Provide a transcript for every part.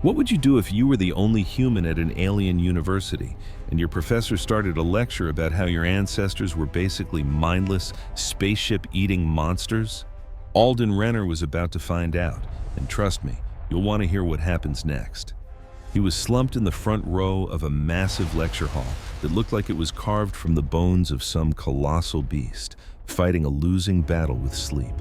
What would you do if you were the only human at an alien university and your professor started a lecture about how your ancestors were basically mindless, spaceship-eating monsters? Alden Renner was about to find out, and trust me, you'll want to hear what happens next. He was slumped in the front row of a massive lecture hall that looked like it was carved from the bones of some colossal beast, fighting a losing battle with sleep.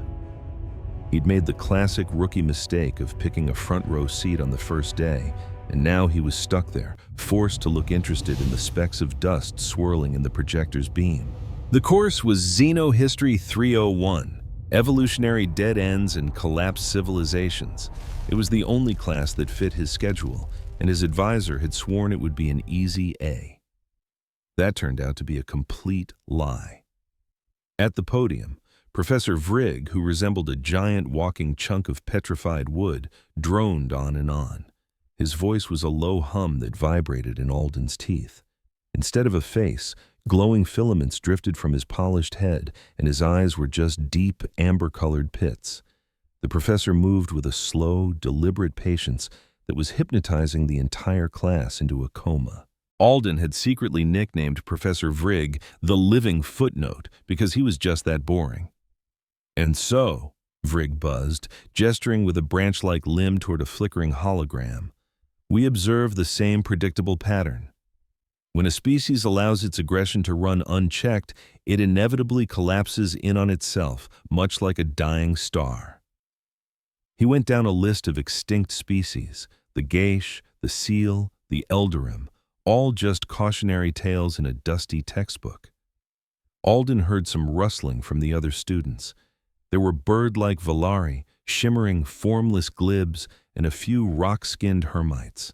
He'd made the classic rookie mistake of picking a front row seat on the first day, and now he was stuck there, forced to look interested in the specks of dust swirling in the projector's beam. The course was Xenohistory 301, Evolutionary Dead Ends and Collapsed Civilizations. It was the only class that fit his schedule, and his advisor had sworn it would be an easy A. That turned out to be a complete lie. At the podium, Professor Vrigg, who resembled a giant walking chunk of petrified wood, droned on and on. His voice was a low hum that vibrated in Alden's teeth. Instead of a face, glowing filaments drifted from his polished head, and his eyes were just deep, amber-colored pits. The professor moved with a slow, deliberate patience that was hypnotizing the entire class into a coma. Alden had secretly nicknamed Professor Vrigg the living footnote because he was just that boring. "And so," Vrigg buzzed, gesturing with a branch-like limb toward a flickering hologram, "we observe the same predictable pattern. When a species allows its aggression to run unchecked, it inevitably collapses in on itself, much like a dying star." He went down a list of extinct species, the geish, the seal, the eldarim, all just cautionary tales in a dusty textbook. Alden heard some rustling from the other students. There were bird-like velari, shimmering, formless glibs, and a few rock-skinned hermites.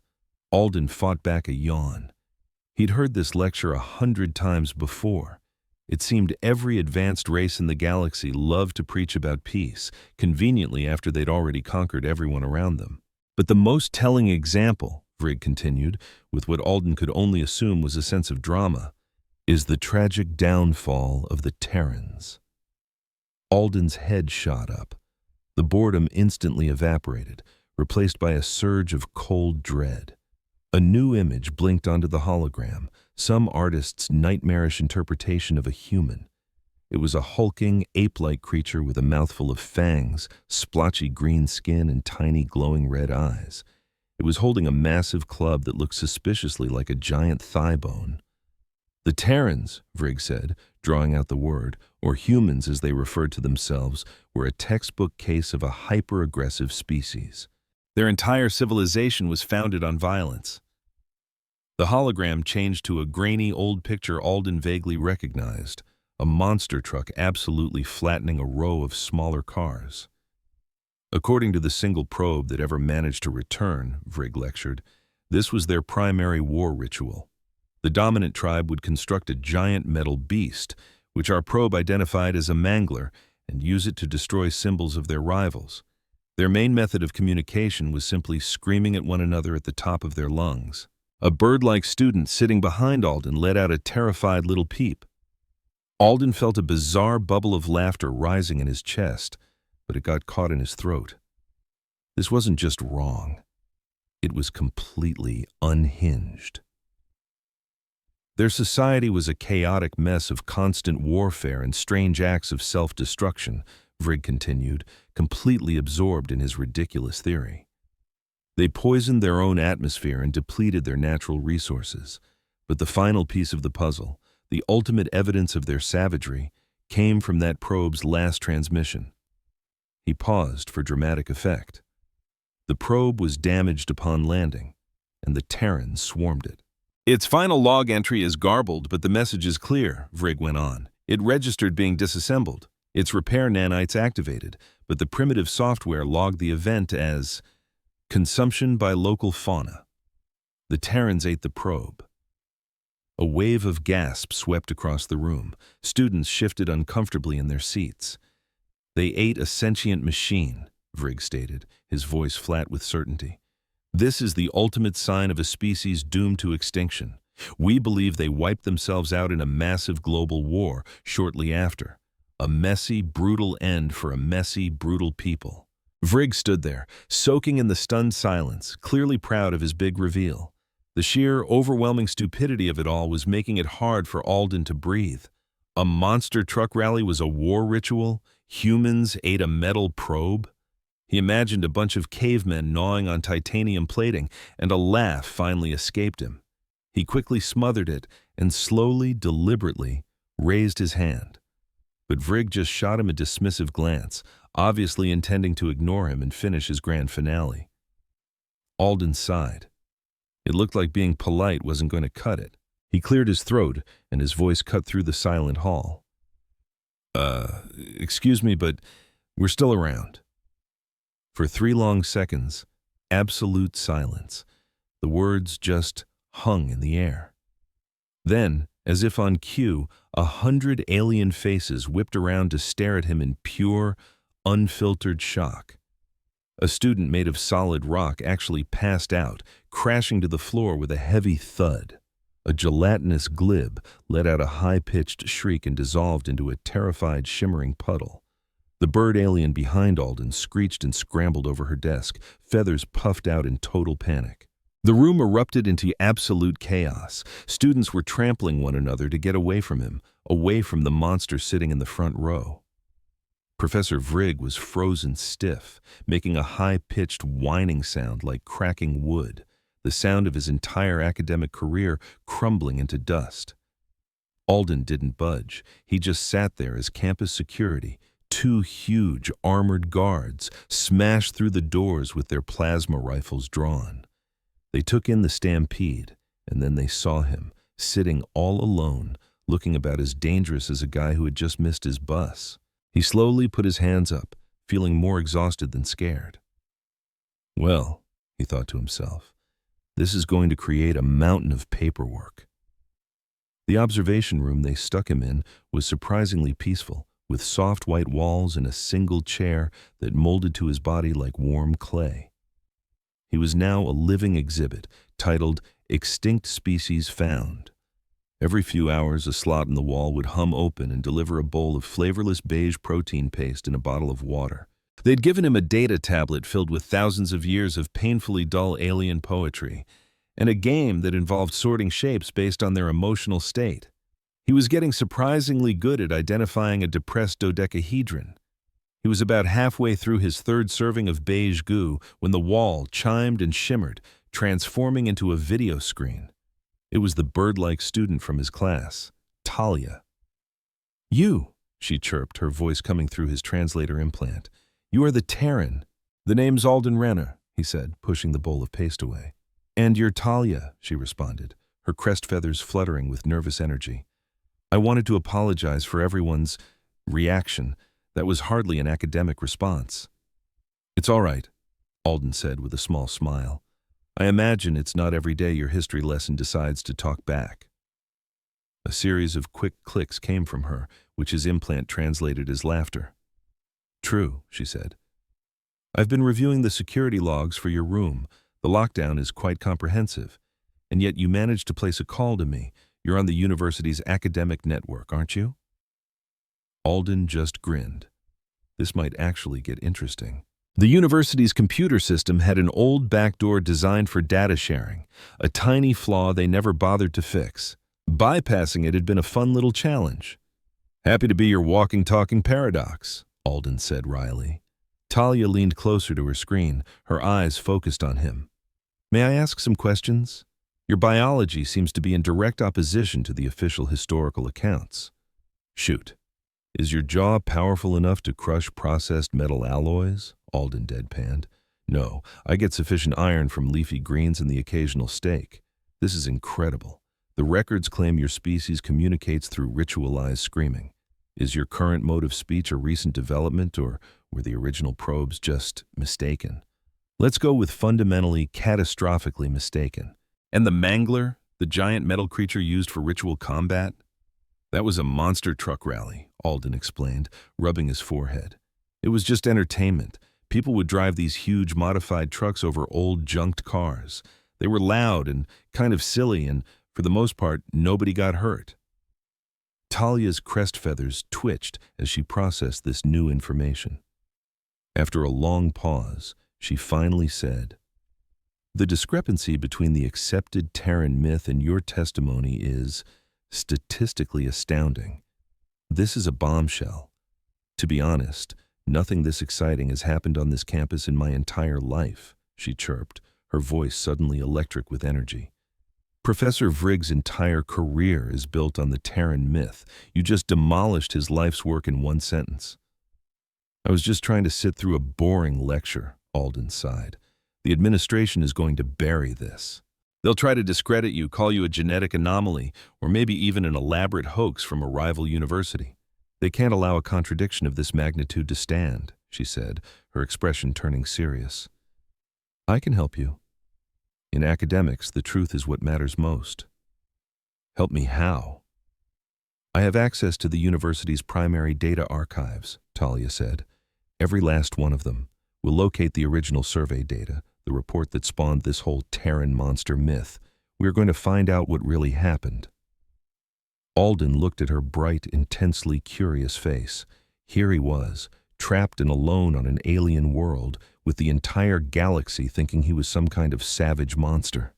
Alden fought back a yawn. He'd heard this lecture 100 times before. It seemed every advanced race in the galaxy loved to preach about peace, conveniently after they'd already conquered everyone around them. But the most telling example, Vrigg continued, with what Alden could only assume was a sense of drama, is the tragic downfall of the Terrans. Alden's head shot up. The boredom instantly evaporated, replaced by a surge of cold dread. A new image blinked onto the hologram, some artist's nightmarish interpretation of a human. It was a hulking, ape-like creature with a mouthful of fangs, splotchy green skin, and tiny glowing red eyes. It was holding a massive club that looked suspiciously like a giant thigh bone. "The Terrans," Vrigg said, drawing out the word, or humans as they referred to themselves, were a textbook case of a hyper-aggressive species. Their entire civilization was founded on violence. The hologram changed to a grainy old picture Alden vaguely recognized, a monster truck absolutely flattening a row of smaller cars. According to the single probe that ever managed to return, Vrigg lectured, this was their primary war ritual. The dominant tribe would construct a giant metal beast, which our probe identified as a mangler, and use it to destroy symbols of their rivals. Their main method of communication was simply screaming at one another at the top of their lungs. A bird-like student sitting behind Alden let out a terrified little peep. Alden felt a bizarre bubble of laughter rising in his chest, but it got caught in his throat. This wasn't just wrong. It was completely unhinged. Their society was a chaotic mess of constant warfare and strange acts of self-destruction, Vrigg continued, completely absorbed in his ridiculous theory. They poisoned their own atmosphere and depleted their natural resources. But the final piece of the puzzle, the ultimate evidence of their savagery, came from that probe's last transmission. He paused for dramatic effect. The probe was damaged upon landing, and the Terrans swarmed it. "Its final log entry is garbled, but the message is clear," Vrigg went on. "It registered being disassembled. Its repair nanites activated, but the primitive software logged the event as consumption by local fauna. The Terrans ate the probe." A wave of gasps swept across the room. Students shifted uncomfortably in their seats. "They ate a sentient machine," Vrigg stated, his voice flat with certainty. "This is the ultimate sign of a species doomed to extinction. We believe they wiped themselves out in a massive global war shortly after. A messy, brutal end for a messy, brutal people." Vrig stood there, soaking in the stunned silence, clearly proud of his big reveal. The sheer, overwhelming stupidity of it all was making it hard for Alden to breathe. A monster truck rally was a war ritual? Humans ate a metal probe? He imagined a bunch of cavemen gnawing on titanium plating, and a laugh finally escaped him. He quickly smothered it and slowly, deliberately, raised his hand. But Vrig just shot him a dismissive glance, obviously intending to ignore him and finish his grand finale. Alden sighed. It looked like being polite wasn't going to cut it. He cleared his throat, and his voice cut through the silent hall. Excuse me, but we're still around." For 3 long seconds, absolute silence. The words just hung in the air. Then, as if on cue, 100 alien faces whipped around to stare at him in pure, unfiltered shock. A student made of solid rock actually passed out, crashing to the floor with a heavy thud. A gelatinous glib let out a high-pitched shriek and dissolved into a terrified, shimmering puddle. The bird alien behind Alden screeched and scrambled over her desk, feathers puffed out in total panic. The room erupted into absolute chaos. Students were trampling one another to get away from him, away from the monster sitting in the front row. Professor Vrig was frozen stiff, making a high-pitched whining sound like cracking wood, the sound of his entire academic career crumbling into dust. Alden didn't budge. He just sat there as campus security, 2 huge armored guards, smashed through the doors with their plasma rifles drawn. They took in the stampede, and then they saw him, sitting all alone, looking about as dangerous as a guy who had just missed his bus. He slowly put his hands up, feeling more exhausted than scared. Well, he thought to himself, this is going to create a mountain of paperwork. The observation room they stuck him in was surprisingly peaceful, with soft white walls and a single chair that molded to his body like warm clay. He was now a living exhibit, titled Extinct Species Found. Every few hours, a slot in the wall would hum open and deliver a bowl of flavorless beige protein paste and a bottle of water. They'd given him a data tablet filled with thousands of years of painfully dull alien poetry, and a game that involved sorting shapes based on their emotional state. He was getting surprisingly good at identifying a depressed dodecahedron. He was about halfway through his 3rd serving of beige goo when the wall chimed and shimmered, transforming into a video screen. It was the bird-like student from his class, Talia. "You," she chirped, her voice coming through his translator implant. "You are the Terran." "The name's Alden Renner," he said, pushing the bowl of paste away. "And you're Talia," she responded, her crest feathers fluttering with nervous energy. "I wanted to apologize for everyone's reaction. That was hardly an academic response." "It's all right," Alden said with a small smile. "I imagine it's not every day your history lesson decides to talk back." A series of quick clicks came from her, which his implant translated as laughter. "True," she said. "I've been reviewing the security logs for your room. The lockdown is quite comprehensive. And yet you managed to place a call to me. You're on the university's academic network, aren't you?" Alden just grinned. This might actually get interesting. The university's computer system had an old backdoor designed for data sharing, a tiny flaw they never bothered to fix. Bypassing it had been a fun little challenge. "Happy to be your walking, talking paradox," Alden said wryly. Talia leaned closer to her screen, her eyes focused on him. "May I ask some questions? Your biology seems to be in direct opposition to the official historical accounts." "Shoot. Is your jaw powerful enough to crush processed metal alloys?" Alden deadpanned. "No, I get sufficient iron from leafy greens and the occasional steak. This is incredible. The records claim your species communicates through ritualized screaming. Is your current mode of speech a recent development, or were the original probes just mistaken?" "Let's go with fundamentally, catastrophically mistaken." "And the mangler, the giant metal creature used for ritual combat?" "That was a monster truck rally," Alden explained, rubbing his forehead. "It was just entertainment. People would drive these huge modified trucks over old junked cars. They were loud and kind of silly, and for the most part, nobody got hurt." Talia's crest feathers twitched as she processed this new information. After a long pause, she finally said, "The discrepancy between the accepted Terran myth and your testimony is statistically astounding. This is a bombshell. To be honest, nothing this exciting has happened on this campus in my entire life," she chirped, her voice suddenly electric with energy. "Professor Vrigg's entire career is built on the Terran myth. You just demolished his life's work in one sentence." "I was just trying to sit through a boring lecture," Alden sighed. "The administration is going to bury this. They'll try to discredit you, call you a genetic anomaly, or maybe even an elaborate hoax from a rival university. They can't allow a contradiction of this magnitude to stand," she said, her expression turning serious. "I can help you. In academics, the truth is what matters most." "Help me how?" "I have access to the university's primary data archives," Talia said. "Every last one of them. We'll locate the original survey data, the report that spawned this whole Terran monster myth. We're going to find out what really happened." Alden looked at her bright, intensely curious face. Here he was, trapped and alone on an alien world, with the entire galaxy thinking he was some kind of savage monster.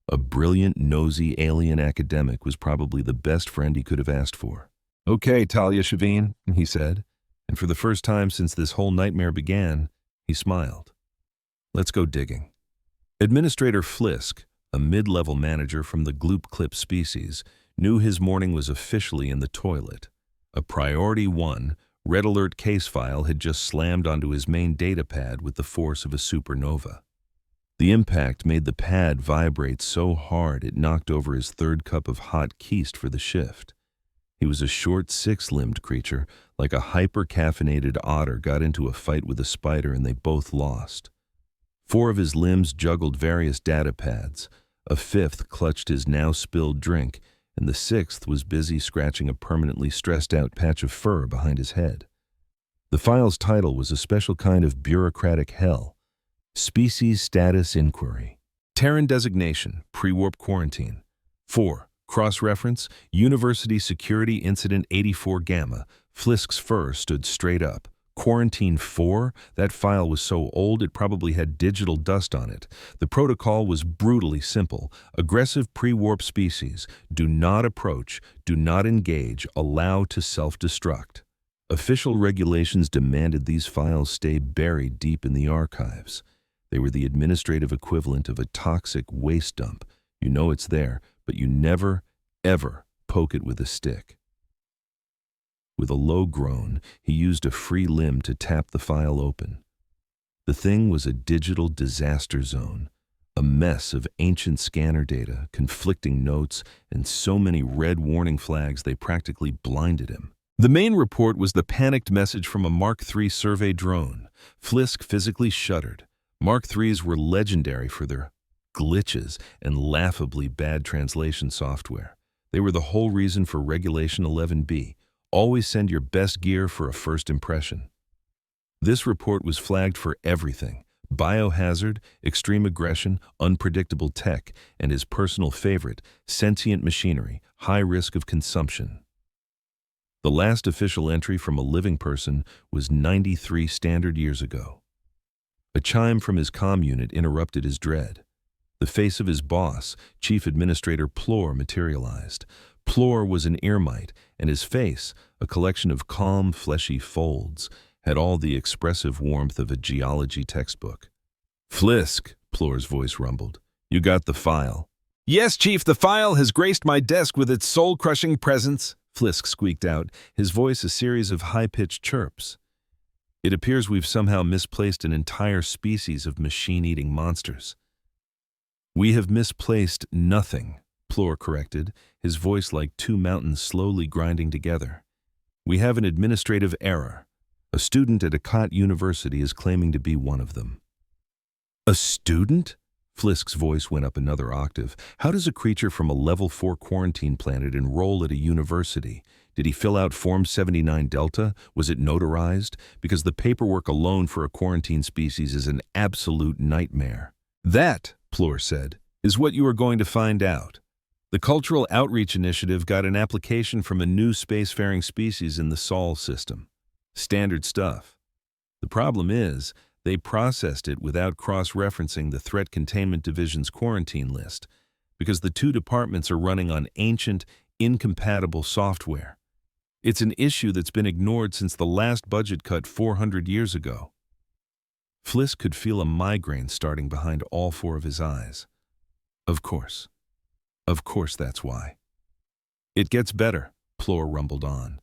A brilliant, nosy alien academic was probably the best friend he could have asked for. "Okay, Talia Shavine," he said, and for the first time since this whole nightmare began, he smiled. "Let's go digging." Administrator Flisk, a mid-level manager from the Gloop Clip species, knew his morning was officially in the toilet. A Priority 1 Red Alert case file had just slammed onto his main data pad with the force of a supernova. The impact made the pad vibrate so hard it knocked over his third cup of hot keist for the shift. He was a short, six-limbed creature, like a hyper-caffeinated otter got into a fight with a spider and they both lost. Four of his limbs juggled various data pads, a fifth clutched his now-spilled drink, and the sixth was busy scratching a permanently stressed-out patch of fur behind his head. The file's title was a special kind of bureaucratic hell: Species Status Inquiry. Terran Designation, Pre-Warp Quarantine. 4. Cross-reference, University Security Incident 84 Gamma. Flisk's fur stood straight up. Quarantine 4? That file was so old it probably had digital dust on it. The protocol was brutally simple. Aggressive pre-warp species. Do not approach, do not engage, allow to self-destruct. Official regulations demanded these files stay buried deep in the archives. They were the administrative equivalent of a toxic waste dump. You know it's there, but you never, ever poke it with a stick. With a low groan, he used a free limb to tap the file open. The thing was a digital disaster zone, a mess of ancient scanner data, conflicting notes, and so many red warning flags they practically blinded him. The main report was the panicked message from a Mark III survey drone. Flisk physically shuddered. Mark IIIs were legendary for their glitches and laughably bad translation software. They were the whole reason for Regulation 11B. Always send your best gear for a first impression. This report was flagged for everything: biohazard, extreme aggression, unpredictable tech, and his personal favorite, sentient machinery, high risk of consumption. The last official entry from a living person was 93 standard years ago. A chime from his comm unit interrupted his dread. The face of his boss, Chief Administrator Plor, materialized. Plor was an Earmite, and his face, a collection of calm, fleshy folds, had all the expressive warmth of a geology textbook. "Flisk," Plor's voice rumbled. "You got the file." "Yes, Chief, the file has graced my desk with its soul-crushing presence," Flisk squeaked out, his voice a series of high-pitched chirps. "It appears we've somehow misplaced an entire species of machine-eating monsters." "We have misplaced nothing," Plor corrected, his voice like two mountains slowly grinding together. "We have an administrative error. A student at Akkad University is claiming to be one of them." "A student?" Flisk's voice went up another octave. "How does a creature from a level 4 quarantine planet enroll at a university? Did he fill out Form 79 Delta? Was it notarized? Because the paperwork alone for a quarantine species is an absolute nightmare." "That," Plor said, "is what you are going to find out. The Cultural Outreach Initiative got an application from a new spacefaring species in the Sol system. Standard stuff. The problem is, they processed it without cross-referencing the Threat Containment Division's quarantine list, because the two departments are running on ancient, incompatible software. It's an issue that's been ignored since the last budget cut 400 years ago. Flisk could feel a migraine starting behind all four of his eyes. Of course. Of course that's why. It gets better, Plor rumbled on.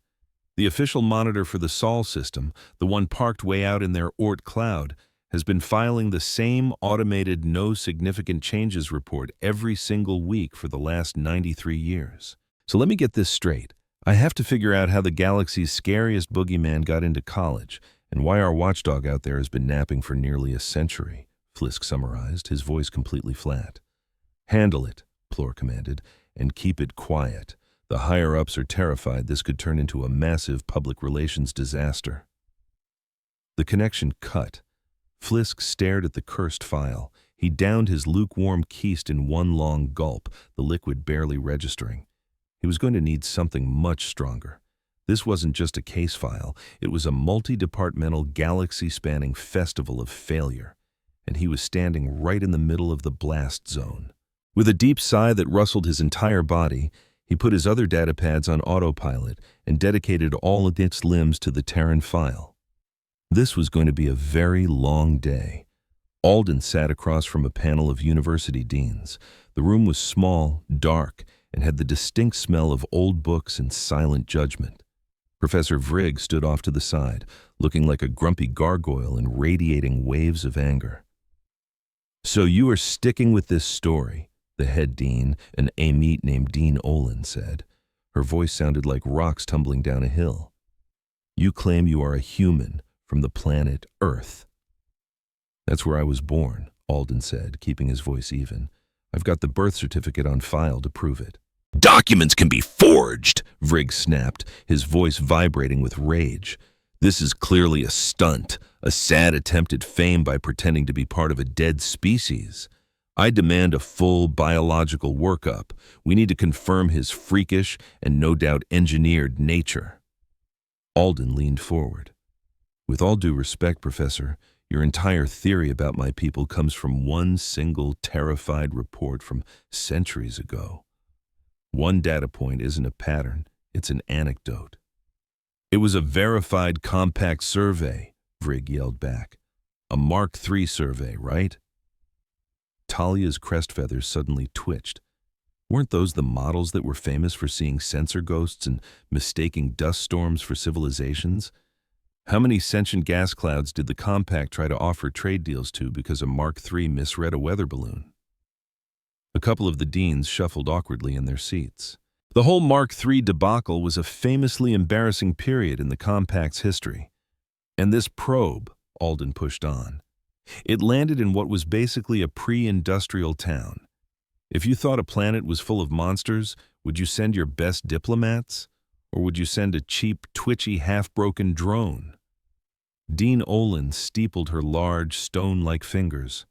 The official monitor for the Sol system, the one parked way out in their Oort cloud, has been filing the same automated no significant changes report every single week for the last 93 years. So let me get this straight. I have to figure out how the galaxy's scariest boogeyman got into college, and why our watchdog out there has been napping for nearly a century, Flisk summarized, his voice completely flat. Handle it, Plor commanded, and keep it quiet. The higher-ups are terrified this could turn into a massive public relations disaster. The connection cut. Flisk stared at the cursed file. He downed his lukewarm keist in one long gulp, the liquid barely registering. He was going to need something much stronger. This wasn't just a case file, it was a multi-departmental, galaxy-spanning festival of failure, and he was standing right in the middle of the blast zone. With a deep sigh that rustled his entire body, he put his other datapads on autopilot and dedicated all of its limbs to the Terran file. This was going to be a very long day. Alden sat across from a panel of university deans. The room was small, dark, and had the distinct smell of old books and silent judgment. Professor Vrigg stood off to the side, looking like a grumpy gargoyle and radiating waves of anger. "So you are sticking with this story," the head dean, an Amite named Dean Olin, said. Her voice sounded like rocks tumbling down a hill. "You claim you are a human from the planet Earth." "That's where I was born," Alden said, keeping his voice even. "I've got the birth certificate on file to prove it." "Documents can be forged," Vrigg snapped, his voice vibrating with rage. "This is clearly a stunt, a sad attempt at fame by pretending to be part of a dead species. I demand a full biological workup. We need to confirm his freakish and no doubt engineered nature." Alden leaned forward. "With all due respect, Professor, your entire theory about my people comes from one single terrified report from centuries ago. One data point isn't a pattern, it's an anecdote." "It was a verified compact survey," Vrigg yelled back. "A Mark III survey, right?" Talia's crest feathers suddenly twitched. Weren't those the models that were famous for seeing sensor ghosts and mistaking dust storms for civilizations? How many sentient gas clouds did the compact try to offer trade deals to because a Mark III misread a weather balloon? A couple of the deans shuffled awkwardly in their seats. The whole Mark III debacle was a famously embarrassing period in the compact's history. And this probe, Alden pushed on, it landed in what was basically a pre-industrial town. If you thought a planet was full of monsters, would you send your best diplomats? Or would you send a cheap, twitchy, half-broken drone? Dean Olin steepled her large, stone-like fingers.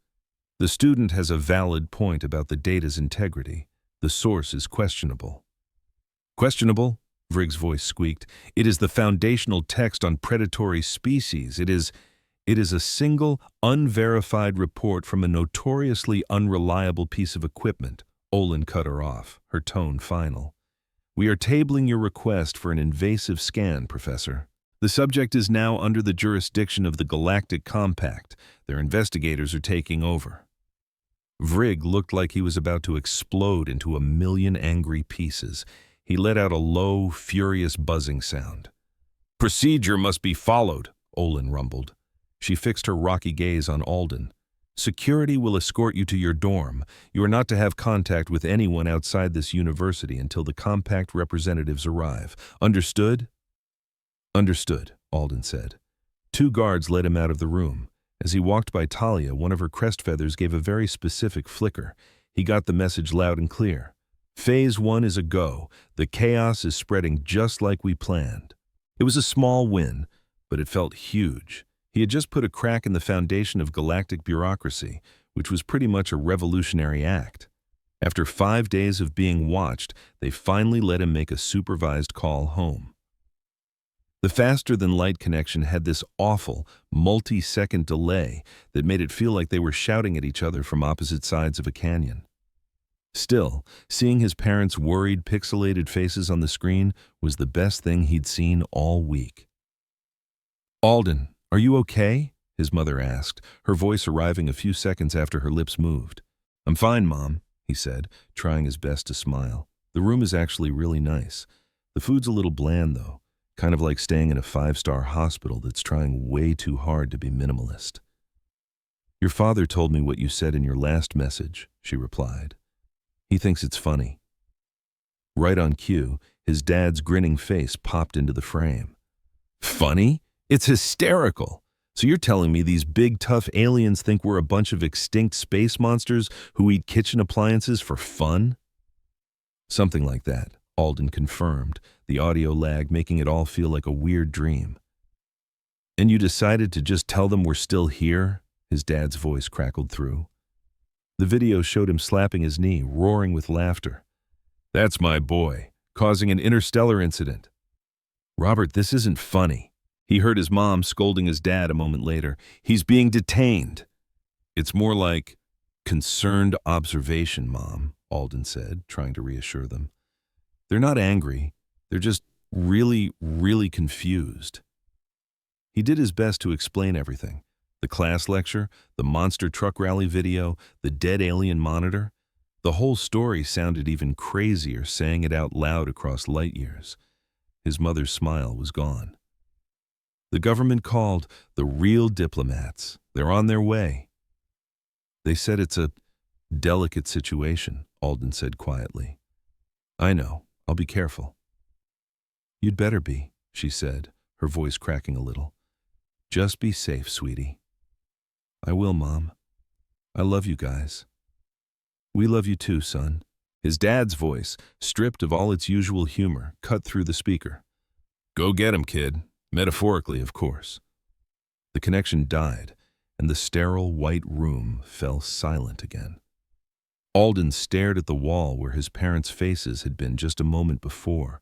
"The student has a valid point about the data's integrity. The source is questionable." "Questionable?" Vrigg's voice squeaked. "It is the foundational text on predatory species. It is a single, unverified report from a notoriously unreliable piece of equipment." Olin cut her off, her tone final. "We are tabling your request for an invasive scan, Professor. The subject is now under the jurisdiction of the Galactic Compact. Their investigators are taking over." Vrigg looked like he was about to explode into a million angry pieces. He let out a low, furious buzzing sound. "Procedure must be followed," Olin rumbled. She fixed her rocky gaze on Alden. "Security will escort you to your dorm. You are not to have contact with anyone outside this university until the compact representatives arrive. Understood?" "Understood," Alden said. Two guards led him out of the room. As he walked by Talia, one of her crest feathers gave a very specific flicker. He got the message loud and clear. "Phase 1 is a go. The chaos is spreading just like we planned." It was a small win, but it felt huge. He had just put a crack in the foundation of galactic bureaucracy, which was pretty much a revolutionary act. After 5 days of being watched, they finally let him make a supervised call home. The faster-than-light connection had this awful, multi-second delay that made it feel like they were shouting at each other from opposite sides of a canyon. Still, seeing his parents' worried, pixelated faces on the screen was the best thing he'd seen all week. "Alden, are you okay?" his mother asked, her voice arriving a few seconds after her lips moved. "I'm fine, Mom," he said, trying his best to smile. "The room is actually really nice. The food's a little bland, though, kind of like staying in a five-star hospital that's trying way too hard to be minimalist." "Your father told me what you said in your last message," she replied. "He thinks it's funny." Right on cue, his dad's grinning face popped into the frame. "Funny? It's hysterical! So you're telling me these big, tough aliens think we're a bunch of extinct space monsters who eat kitchen appliances for fun?" "Something like that," Alden confirmed, the audio lag making it all feel like a weird dream. "And you decided to just tell them we're still here?" his dad's voice crackled through. The video showed him slapping his knee, roaring with laughter. "That's my boy, causing an interstellar incident." "Robert, this isn't funny." He heard his mom scolding his dad a moment later. "He's being detained." "It's more like concerned observation, Mom," Alden said, trying to reassure them. "They're not angry. They're just really, really confused." He did his best to explain everything. The class lecture, the monster truck rally video, the dead alien monitor. The whole story sounded even crazier saying it out loud across light years. His mother's smile was gone. "The government called the real diplomats. They're on their way." "They said it's a delicate situation," Alden said quietly. "I know. I'll be careful." "You'd better be," she said, her voice cracking a little. "Just be safe, sweetie." "I will, Mom. I love you guys." "We love you too, son." His dad's voice, stripped of all its usual humor, cut through the speaker. "Go get him, kid. Metaphorically, of course." The connection died, and the sterile white room fell silent again. Alden stared at the wall where his parents' faces had been just a moment before,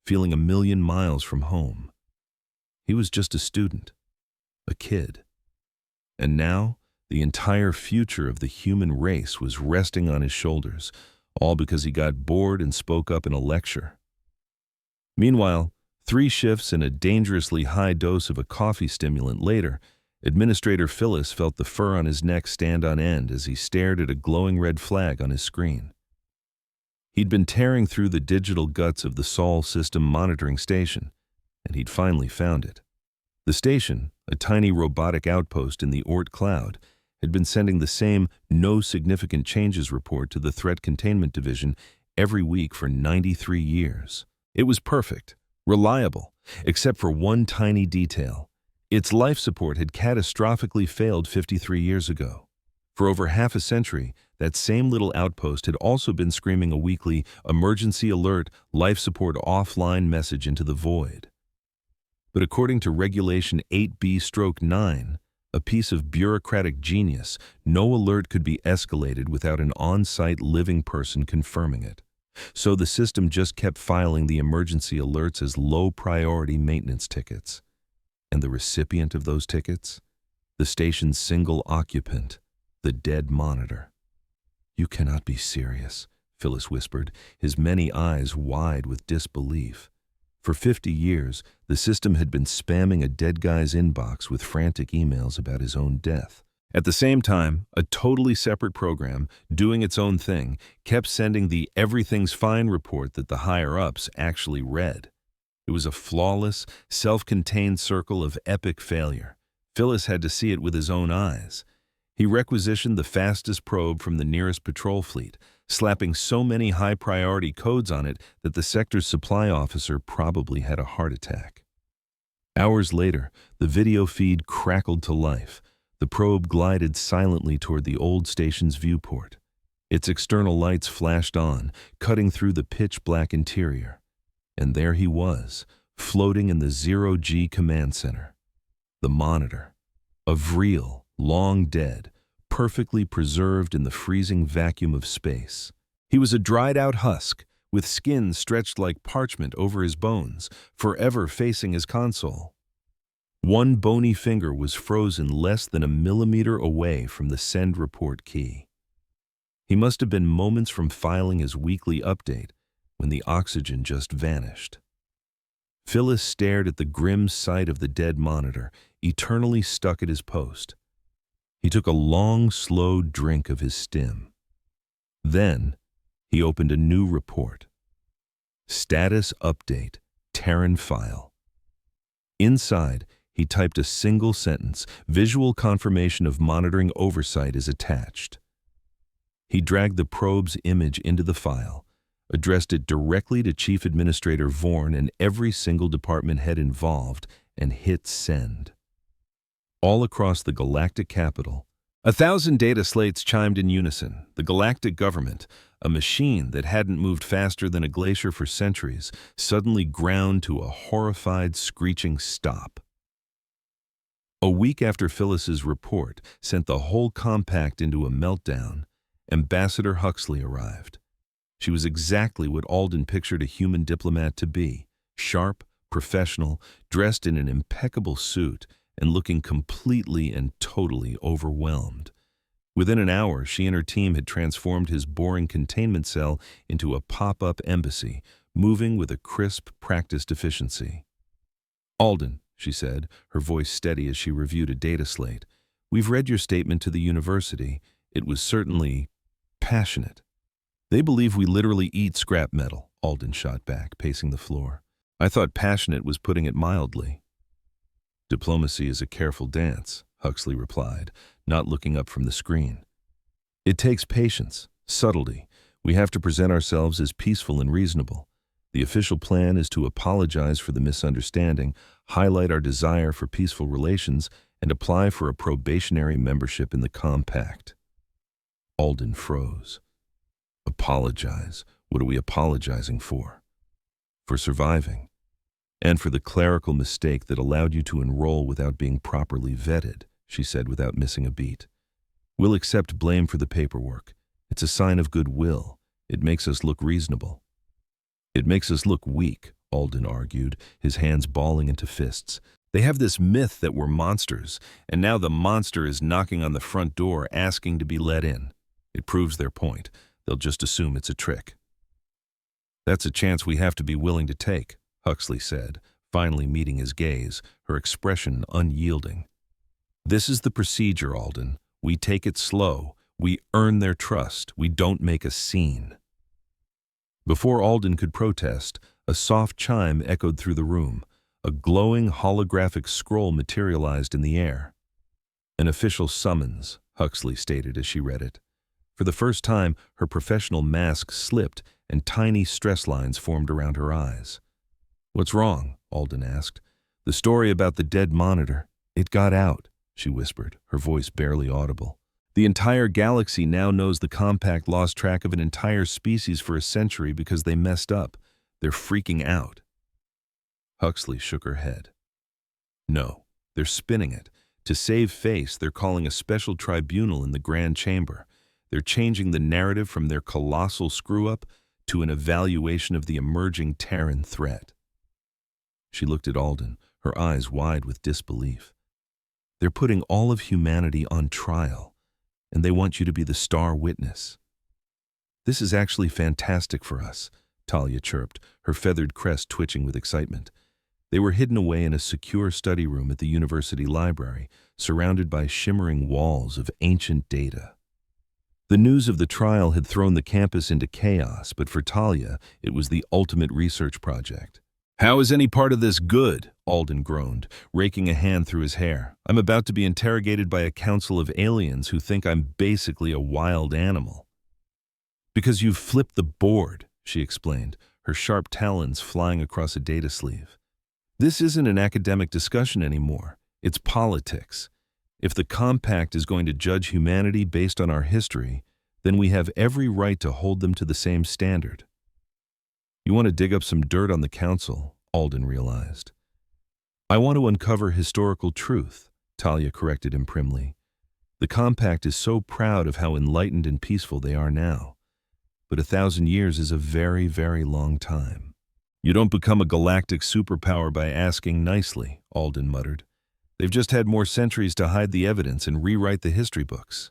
feeling a million miles from home. He was just a student, a kid. And now, the entire future of the human race was resting on his shoulders, all because he got bored and spoke up in a lecture. Meanwhile, 3 shifts and a dangerously high dose of a coffee stimulant later, Administrator Phyllis felt the fur on his neck stand on end as he stared at a glowing red flag on his screen. He'd been tearing through the digital guts of the Sol system monitoring station, and he'd finally found it. The station, a tiny robotic outpost in the Oort cloud, had been sending the same no significant changes report to the Threat Containment Division every week for 93 years. It was perfect, reliable, except for one tiny detail. Its life support had catastrophically failed 53 years ago. For over half a century, that same little outpost had also been screaming a weekly emergency alert, life support offline message into the void. But according to Regulation 8B/9, a piece of bureaucratic genius, no alert could be escalated without an on-site living person confirming it. So the system just kept filing the emergency alerts as low-priority maintenance tickets. And the recipient of those tickets? The station's single occupant, the dead monitor. "You cannot be serious," Phyllis whispered, his many eyes wide with disbelief. For 50 years, the system had been spamming a dead guy's inbox with frantic emails about his own death. At the same time, a totally separate program, doing its own thing, kept sending the "everything's fine" report that the higher-ups actually read. It was a flawless, self-contained circle of epic failure. Phyllis had to see it with his own eyes. He requisitioned the fastest probe from the nearest patrol fleet, slapping so many high-priority codes on it that the sector's supply officer probably had a heart attack. Hours later, the video feed crackled to life. The probe glided silently toward the old station's viewport. Its external lights flashed on, cutting through the pitch-black interior. And there he was, floating in the zero-G command center. The monitor, a vril, long dead, perfectly preserved in the freezing vacuum of space. He was a dried-out husk, with skin stretched like parchment over his bones, forever facing his console. One bony finger was frozen less than a millimeter away from the send report key. He must have been moments from filing his weekly update when the oxygen just vanished. Phyllis stared at the grim sight of the dead monitor, eternally stuck at his post. He took a long, slow drink of his stim. Then, he opened a new report. Status update, Terran file. Inside, he typed a single sentence, visual confirmation of monitoring oversight is attached. He dragged the probe's image into the file, addressed it directly to Chief Administrator Vorn and every single department head involved, and hit send. All across the galactic capital, 1,000 data slates chimed in unison. The galactic government, a machine that hadn't moved faster than a glacier for centuries, suddenly ground to a horrified, screeching stop. A week after Phyllis's report sent the whole compact into a meltdown, Ambassador Huxley arrived. She was exactly what Alden pictured a human diplomat to be, sharp, professional, dressed in an impeccable suit, and looking completely and totally overwhelmed. Within an hour, she and her team had transformed his boring containment cell into a pop-up embassy, moving with a crisp, practiced efficiency. "Alden," she said, her voice steady as she reviewed a data slate, "we've read your statement to the university. It was certainly passionate." "They believe we literally eat scrap metal," Alden shot back, pacing the floor. "I thought passionate was putting it mildly." "Diplomacy is a careful dance," Huxley replied, not looking up from the screen. "It takes patience, subtlety. We have to present ourselves as peaceful and reasonable. The official plan is to apologize for the misunderstanding, highlight our desire for peaceful relations, and apply for a probationary membership in the compact." Alden froze. Apologize? What are we apologizing for? For surviving. And for the clerical mistake that allowed you to enroll without being properly vetted, she said without missing a beat. "We'll accept blame for the paperwork. It's a sign of goodwill. It makes us look reasonable." "It makes us look weak," Alden argued, his hands balling into fists. "They have this myth that we're monsters, and now the monster is knocking on the front door asking to be let in. It proves their point. They'll just assume it's a trick." "That's a chance we have to be willing to take," Huxley said, finally meeting his gaze, her expression unyielding. "This is the procedure, Alden. We take it slow. We earn their trust. We don't make a scene." Before Alden could protest, a soft chime echoed through the room. A glowing holographic scroll materialized in the air. "An official summons," Huxley stated as she read it. For the first time, her professional mask slipped and tiny stress lines formed around her eyes. "What's wrong?" Alden asked. "The story about the dead monitor. It got out," she whispered, her voice barely audible. "The entire galaxy now knows the compact lost track of an entire species for a century because they messed up. They're freaking out." Huxley shook her head. "No, they're spinning it. To save face, they're calling a special tribunal in the Grand Chamber. They're changing the narrative from their colossal screw-up to an evaluation of the emerging Terran threat." She looked at Alden, her eyes wide with disbelief. "They're putting all of humanity on trial, and they want you to be the star witness." "This is actually fantastic for us," Talia chirped, her feathered crest twitching with excitement. They were hidden away in a secure study room at the university library, surrounded by shimmering walls of ancient data. The news of the trial had thrown the campus into chaos, but for Talia, it was the ultimate research project. "How is any part of this good?" Alden groaned, raking a hand through his hair. "I'm about to be interrogated by a council of aliens who think I'm basically a wild animal." "Because you've flipped the board," she explained, her sharp talons flying across a data sleeve. "This isn't an academic discussion anymore. It's politics. If the compact is going to judge humanity based on our history, then we have every right to hold them to the same standard." "You want to dig up some dirt on the council," Alden realized. "I want to uncover historical truth," Talia corrected him primly. "The compact is so proud of how enlightened and peaceful they are now. but 1,000 years is a very, very long time. You don't become a galactic superpower by asking nicely, Alden muttered. They've just had more centuries to hide the evidence and rewrite the history books.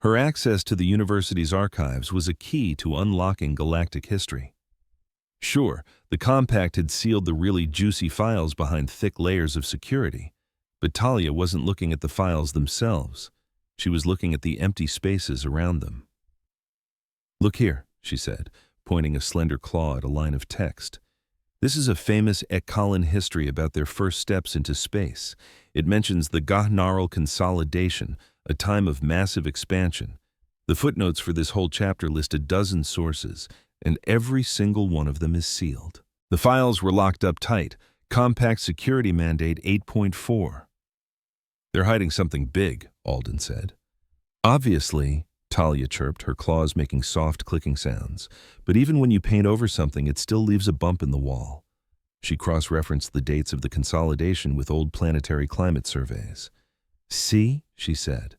Her access to the university's archives was a key to unlocking galactic history. Sure, the compact had sealed the really juicy files behind thick layers of security, but Talia wasn't looking at the files themselves. She was looking at the empty spaces around them. "Look here," she said, pointing a slender claw at a line of text. "This is a famous Ekalan history about their first steps into space. It mentions the Gahnarl consolidation, a time of massive expansion. The footnotes for this whole chapter list a dozen sources, and every single one of them is sealed. The files were locked up tight. Compact Security Mandate 8.4. "They're hiding something big," Alden said. "Obviously," Talia chirped, her claws making soft clicking sounds. "But even when you paint over something, it still leaves a bump in the wall." She cross-referenced the dates of the consolidation with old planetary climate surveys. "See," she said,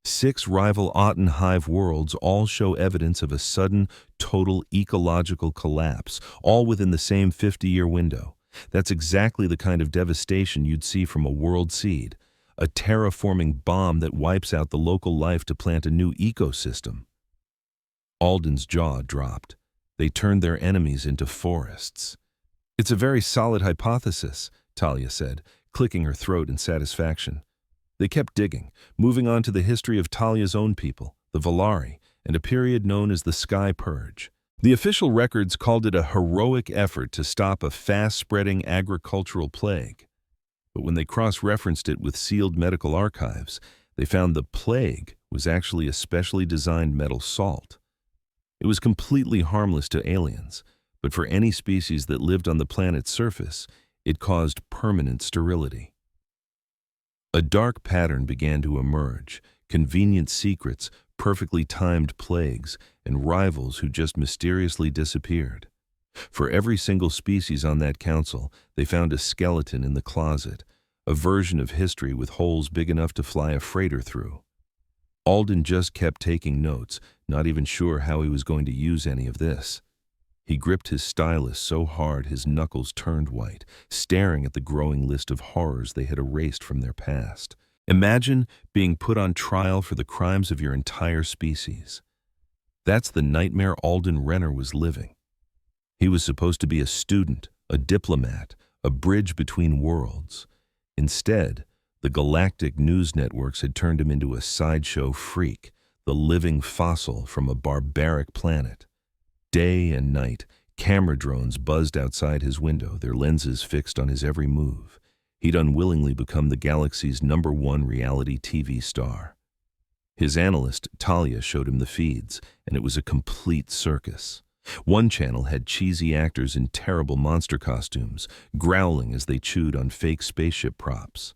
6 rival Aten hive worlds all show evidence of a sudden, total ecological collapse, all within the same 50-year window. That's exactly the kind of devastation you'd see from a world seed, a terraforming bomb that wipes out the local life to plant a new ecosystem." Alden's jaw dropped. They turned their enemies into forests. "It's a very solid hypothesis," Talia said, clicking her throat in satisfaction. They kept digging, moving on to the history of Talia's own people, the Valari, and a period known as the Sky Purge. The official records called it a heroic effort to stop a fast-spreading agricultural plague. But when they cross-referenced it with sealed medical archives, they found the plague was actually a specially designed metal salt. It was completely harmless to aliens, but for any species that lived on the planet's surface, it caused permanent sterility. A dark pattern began to emerge, convenient secrets, perfectly timed plagues, and rivals who just mysteriously disappeared. For every single species on that council, they found a skeleton in the closet, a version of history with holes big enough to fly a freighter through. Alden just kept taking notes, not even sure how he was going to use any of this. He gripped his stylus so hard his knuckles turned white, staring at the growing list of horrors they had erased from their past. Imagine being put on trial for the crimes of your entire species. That's the nightmare Alden Renner was living. He was supposed to be a student, a diplomat, a bridge between worlds. Instead, the galactic news networks had turned him into a sideshow freak, the living fossil from a barbaric planet. Day and night, camera drones buzzed outside his window, their lenses fixed on his every move. He'd unwillingly become the galaxy's #1 reality TV star. His analyst, Talia, showed him the feeds, and it was a complete circus. One channel had cheesy actors in terrible monster costumes, growling as they chewed on fake spaceship props.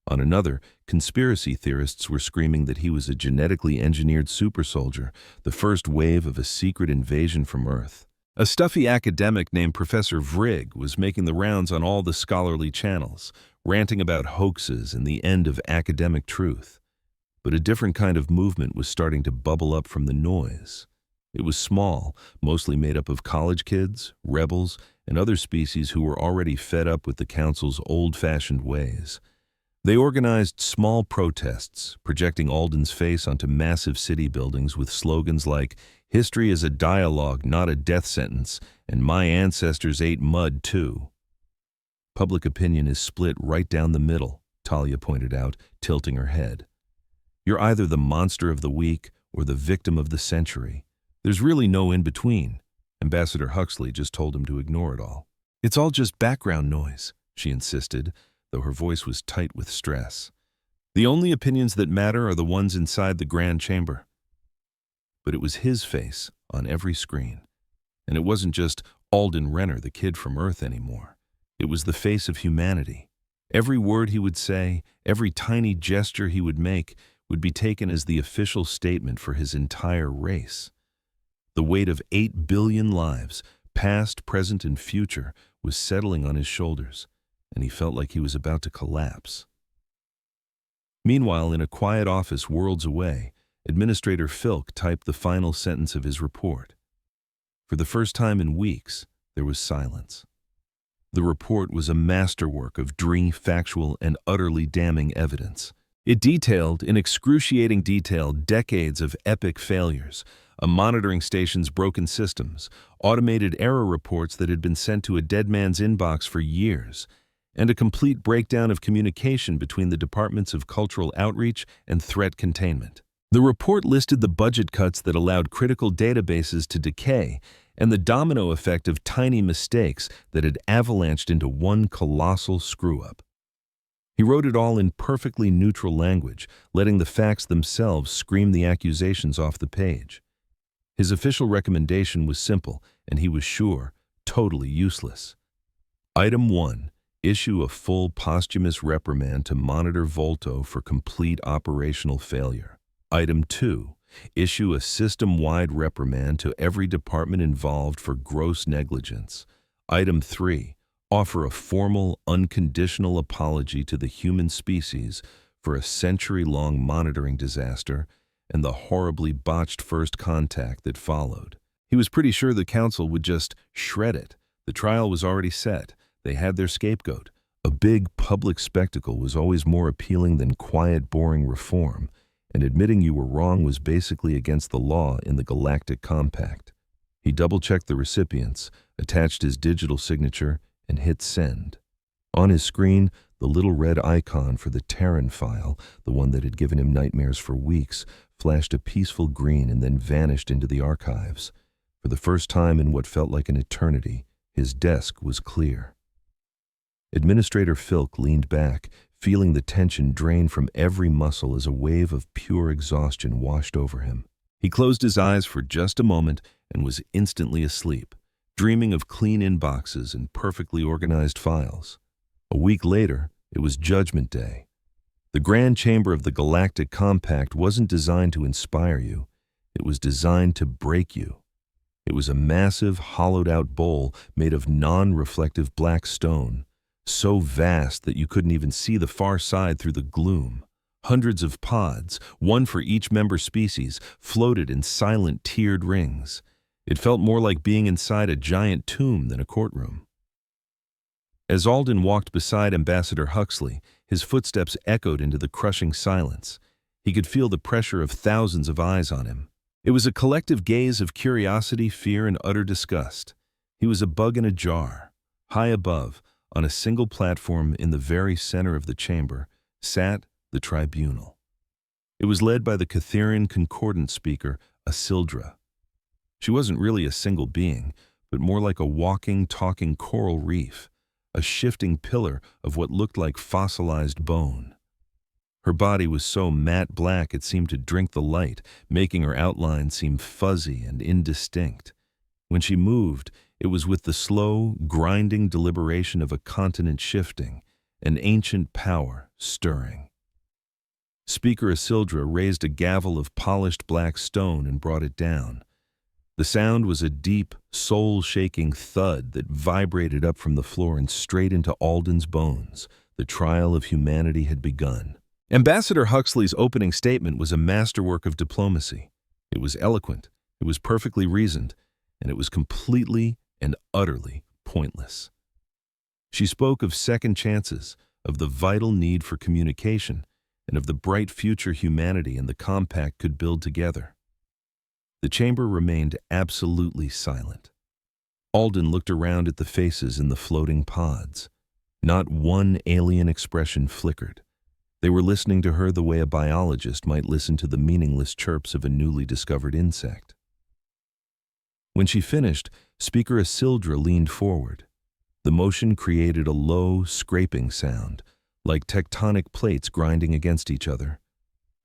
On another, conspiracy theorists were screaming that he was a genetically engineered super soldier, the first wave of a secret invasion from Earth. A stuffy academic named Professor Vrigg was making the rounds on all the scholarly channels, ranting about hoaxes and the end of academic truth. But a different kind of movement was starting to bubble up from the noise. It was small, mostly made up of college kids, rebels, and other species who were already fed up with the council's old-fashioned ways. They organized small protests, projecting Alden's face onto massive city buildings with slogans like, "History is a dialogue, not a death sentence," and "My ancestors ate mud, too." Public opinion is split right down the middle, Talia pointed out, tilting her head. You're either the monster of the week or the victim of the century. There's really no in-between. Ambassador Huxley just told him to ignore it all. "It's all just background noise," she insisted, though her voice was tight with stress. "The only opinions that matter are the ones inside the grand chamber." But it was his face on every screen. And it wasn't just Alden Renner, the kid from Earth, anymore. It was the face of humanity. Every word he would say, every tiny gesture he would make, would be taken as the official statement for his entire race. The weight of 8 billion lives, past, present, and future, was settling on his shoulders, and he felt like he was about to collapse. Meanwhile, in a quiet office worlds away, Administrator Filk typed the final sentence of his report. For the first time in weeks, there was silence. The report was a masterwork of dreamy, factual, and utterly damning evidence. It detailed, in excruciating detail, decades of epic failures, a monitoring station's broken systems, automated error reports that had been sent to a dead man's inbox for years, and a complete breakdown of communication between the departments of cultural outreach and threat containment. The report listed the budget cuts that allowed critical databases to decay and the domino effect of tiny mistakes that had avalanched into one colossal screw-up. He wrote it all in perfectly neutral language, letting the facts themselves scream the accusations off the page. His official recommendation was simple, and he was sure, totally useless. Item 1. Issue a full posthumous reprimand to Monitor Volto for complete operational failure. Item 2. Issue a system-wide reprimand to every department involved for gross negligence. Item 3. Offer a formal, unconditional apology to the human species for a century-long monitoring disaster and the horribly botched first contact that followed. He was pretty sure the council would just shred it. The trial was already set. They had their scapegoat. A big public spectacle was always more appealing than quiet, boring reform, and admitting you were wrong was basically against the law in the Galactic Compact. He double-checked the recipients, attached his digital signature, and hit send. On his screen, the little red icon for the Terran file, the one that had given him nightmares for weeks, flashed a peaceful green and then vanished into the archives. For the first time in what felt like an eternity, his desk was clear. Administrator Filk leaned back, feeling the tension drain from every muscle as a wave of pure exhaustion washed over him. He closed his eyes for just a moment and was instantly asleep, dreaming of clean inboxes and perfectly organized files. A week later, it was Judgment Day. The Grand Chamber of the Galactic Compact wasn't designed to inspire you. It was designed to break you. It was a massive, hollowed-out bowl made of non-reflective black stone, so vast that you couldn't even see the far side through the gloom. Hundreds of pods, one for each member species, floated in silent, tiered rings. It felt more like being inside a giant tomb than a courtroom. As Alden walked beside Ambassador Huxley, his footsteps echoed into the crushing silence. He could feel the pressure of thousands of eyes on him. It was a collective gaze of curiosity, fear, and utter disgust. He was a bug in a jar. High above, on a single platform in the very center of the chamber, sat the tribunal. It was led by the Catherian Concordant speaker, Asildra. She wasn't really a single being, but more like a walking, talking coral reef, a shifting pillar of what looked like fossilized bone. Her body was so matte black it seemed to drink the light, making her outline seem fuzzy and indistinct. When she moved, it was with the slow, grinding deliberation of a continent shifting, an ancient power stirring. Speaker Asildra raised a gavel of polished black stone and brought it down. The sound was a deep, soul-shaking thud that vibrated up from the floor and straight into Alden's bones. The trial of humanity had begun. Ambassador Huxley's opening statement was a masterwork of diplomacy. It was eloquent, it was perfectly reasoned, and it was completely and utterly pointless. She spoke of second chances, of the vital need for communication, and of the bright future humanity and the Compact could build together. The chamber remained absolutely silent. Alden looked around at the faces in the floating pods. Not one alien expression flickered. They were listening to her the way a biologist might listen to the meaningless chirps of a newly discovered insect. When she finished, Speaker Asildra leaned forward. The motion created a low, scraping sound, like tectonic plates grinding against each other.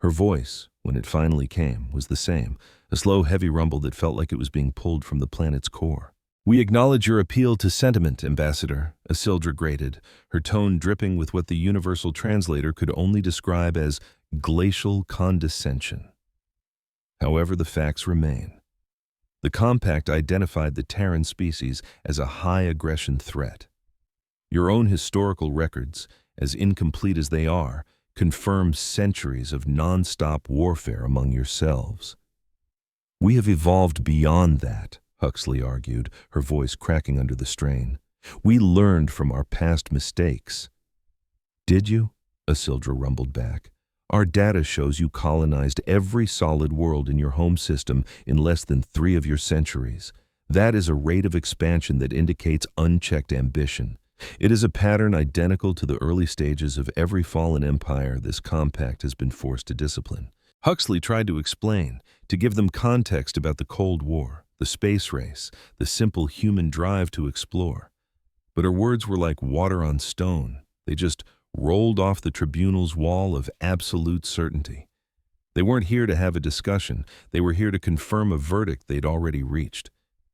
Her voice, when it finally came, was the same, a slow, heavy rumble that felt like it was being pulled from the planet's core. "We acknowledge your appeal to sentiment, Ambassador," Asildra grated, her tone dripping with what the universal translator could only describe as glacial condescension. However, the facts remain. The Compact identified the Terran species as a high-aggression threat. Your own historical records, as incomplete as they are, confirms centuries of non-stop warfare among yourselves. We have evolved beyond that, Huxley argued, her voice cracking under the strain. We learned from our past mistakes. Did you? Isildur rumbled back. Our data shows you colonized every solid world in your home system in less than 3 of your centuries. That is a rate of expansion that indicates unchecked ambition. It is a pattern identical to the early stages of every fallen empire this compact has been forced to discipline. Huxley tried to explain, to give them context about the Cold War, the space race, the simple human drive to explore. But her words were like water on stone. They just rolled off the tribunal's wall of absolute certainty. They weren't here to have a discussion. They were here to confirm a verdict they'd already reached.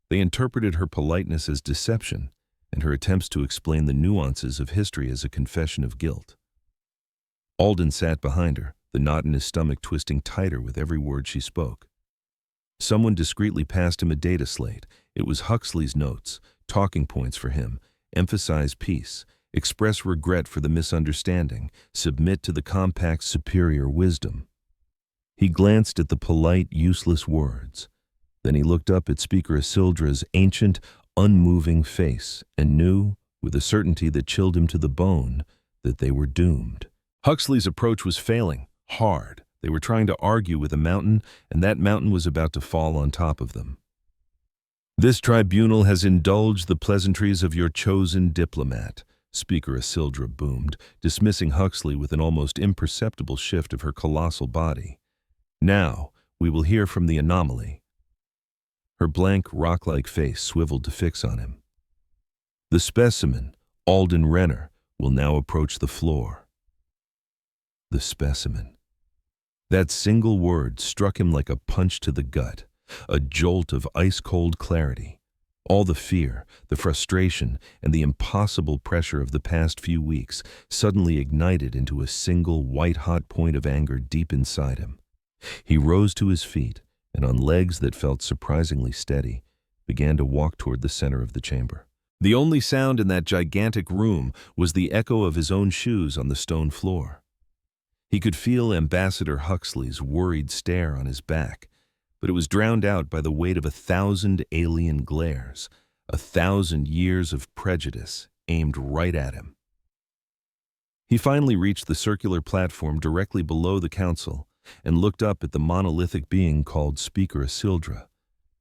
They interpreted her politeness as deception, and her attempts to explain the nuances of history as a confession of guilt. Alden sat behind her, the knot in his stomach twisting tighter with every word she spoke. Someone discreetly passed him a data slate. It was Huxley's notes, talking points for him: emphasize peace, express regret for the misunderstanding, submit to the compact's superior wisdom. He glanced at the polite, useless words. Then he looked up at Speaker Isildra's ancient, unmoving face and knew, with a certainty that chilled him to the bone, that they were doomed. Huxley's approach was failing, hard. They were trying to argue with a mountain, and that mountain was about to fall on top of them. This tribunal has indulged the pleasantries of your chosen diplomat, Speaker Isildra boomed, dismissing Huxley with an almost imperceptible shift of her colossal body. Now, we will hear from the anomaly. Her blank, rock-like face swiveled to fix on him. The specimen, Alden Renner, will now approach the floor. The specimen. That single word struck him like a punch to the gut, a jolt of ice-cold clarity. All the fear, the frustration, and the impossible pressure of the past few weeks suddenly ignited into a single white-hot point of anger deep inside him. He rose to his feet, and on legs that felt surprisingly steady, began to walk toward the center of the chamber. The only sound in that gigantic room was the echo of his own shoes on the stone floor. He could feel Ambassador Huxley's worried stare on his back, but it was drowned out by the weight of 1,000 alien glares, 1,000 years of prejudice aimed right at him. He finally reached the circular platform directly below the council and looked up at the monolithic being called Speaker Isildra.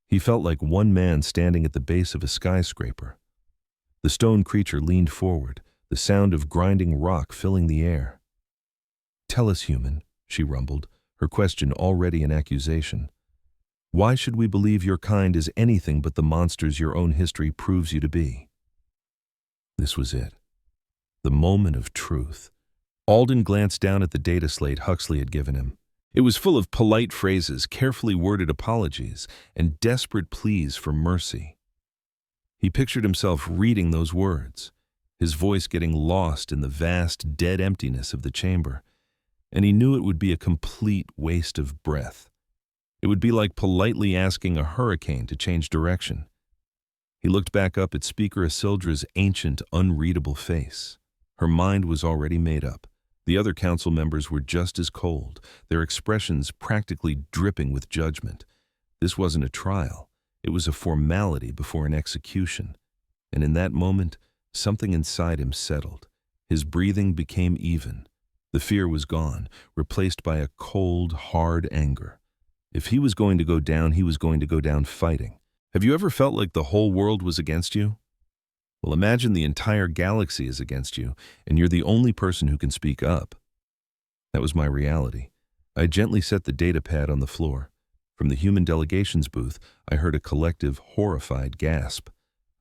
He felt like one man standing at the base of a skyscraper. The stone creature leaned forward, the sound of grinding rock filling the air. "Tell us, human," she rumbled, her question already an accusation. "Why should we believe your kind is anything but the monsters your own history proves you to be?" This was it. The moment of truth. Alden glanced down at the data slate Huxley had given him. It was full of polite phrases, carefully worded apologies, and desperate pleas for mercy. He pictured himself reading those words, his voice getting lost in the vast, dead emptiness of the chamber, and he knew it would be a complete waste of breath. It would be like politely asking a hurricane to change direction. He looked back up at Speaker Isildra's ancient, unreadable face. Her mind was already made up. The other council members were just as cold, their expressions practically dripping with judgment. This wasn't a trial. It was a formality before an execution. And in that moment, something inside him settled. His breathing became even. The fear was gone, replaced by a cold, hard anger. If he was going to go down, he was going to go down fighting. Have you ever felt like the whole world was against you? Well, imagine the entire galaxy is against you, and you're the only person who can speak up. That was my reality. I gently set the data pad on the floor. From the human delegations booth, I heard a collective, horrified gasp.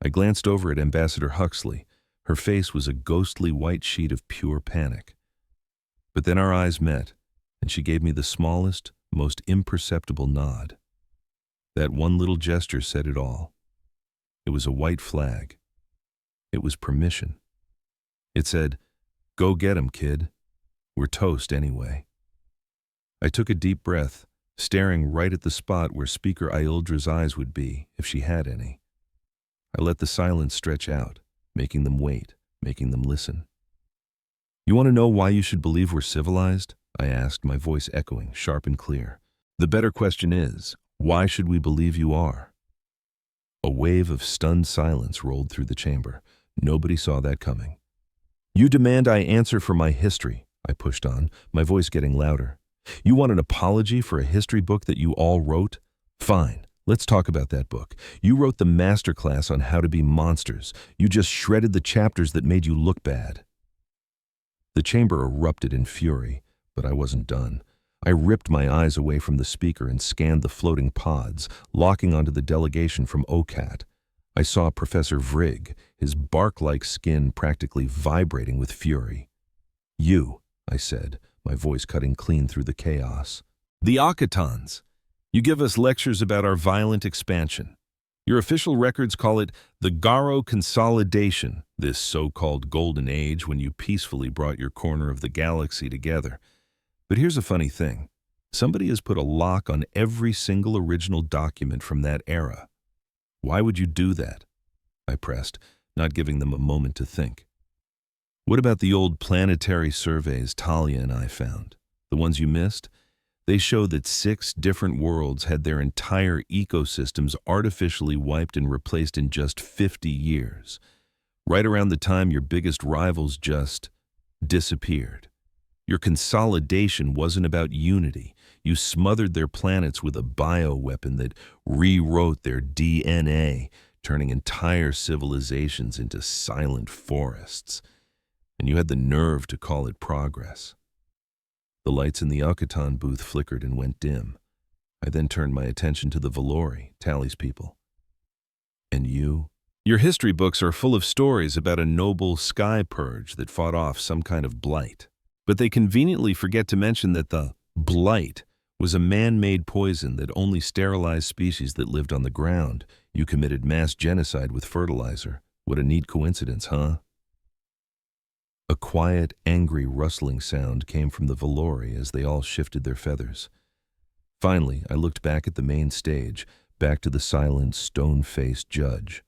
I glanced over at Ambassador Huxley. Her face was a ghostly white sheet of pure panic. But then our eyes met, and she gave me the smallest, most imperceptible nod. That one little gesture said it all. It was a white flag. It was permission. It said, "Go get 'em, kid. We're toast anyway." I took a deep breath, staring right at the spot where Speaker Isildra's eyes would be, if she had any. I let the silence stretch out, making them wait, making them listen. You want to know why you should believe we're civilized? I asked, my voice echoing, sharp and clear. The better question is, why should we believe you are? A wave of stunned silence rolled through the chamber. Nobody saw that coming. You demand I answer for my history, I pushed on, my voice getting louder. You want an apology for a history book that you all wrote? Fine, let's talk about that book. You wrote the masterclass on how to be monsters. You just shredded the chapters that made you look bad. The chamber erupted in fury, but I wasn't done. I ripped my eyes away from the speaker and scanned the floating pods, locking onto the delegation from OCAT. I saw Professor Vrigg, his bark-like skin practically vibrating with fury. You, I said, my voice cutting clean through the chaos. The Akatans. You give us lectures about our violent expansion. Your official records call it the Garo Consolidation, this so-called golden age when you peacefully brought your corner of the galaxy together. But here's a funny thing. Somebody has put a lock on every single original document from that era. Why would you do that? I pressed, not giving them a moment to think. What about the old planetary surveys Talia and I found? The ones you missed? They show that 6 different worlds had their entire ecosystems artificially wiped and replaced in just 50 years, right around the time your biggest rivals just disappeared. Your consolidation wasn't about unity. You smothered their planets with a bioweapon that rewrote their DNA, turning entire civilizations into silent forests. And you had the nerve to call it progress. The lights in the Akatan booth flickered and went dim. I then turned my attention to the Valori, Tally's people. And you? Your history books are full of stories about a noble sky purge that fought off some kind of blight. But they conveniently forget to mention that the blight was a man-made poison that only sterilized species that lived on the ground. You committed mass genocide with fertilizer. What a neat coincidence, huh? A quiet, angry rustling sound came from the Valori as they all shifted their feathers. Finally, I looked back at the main stage, back to the silent, stone-faced judge.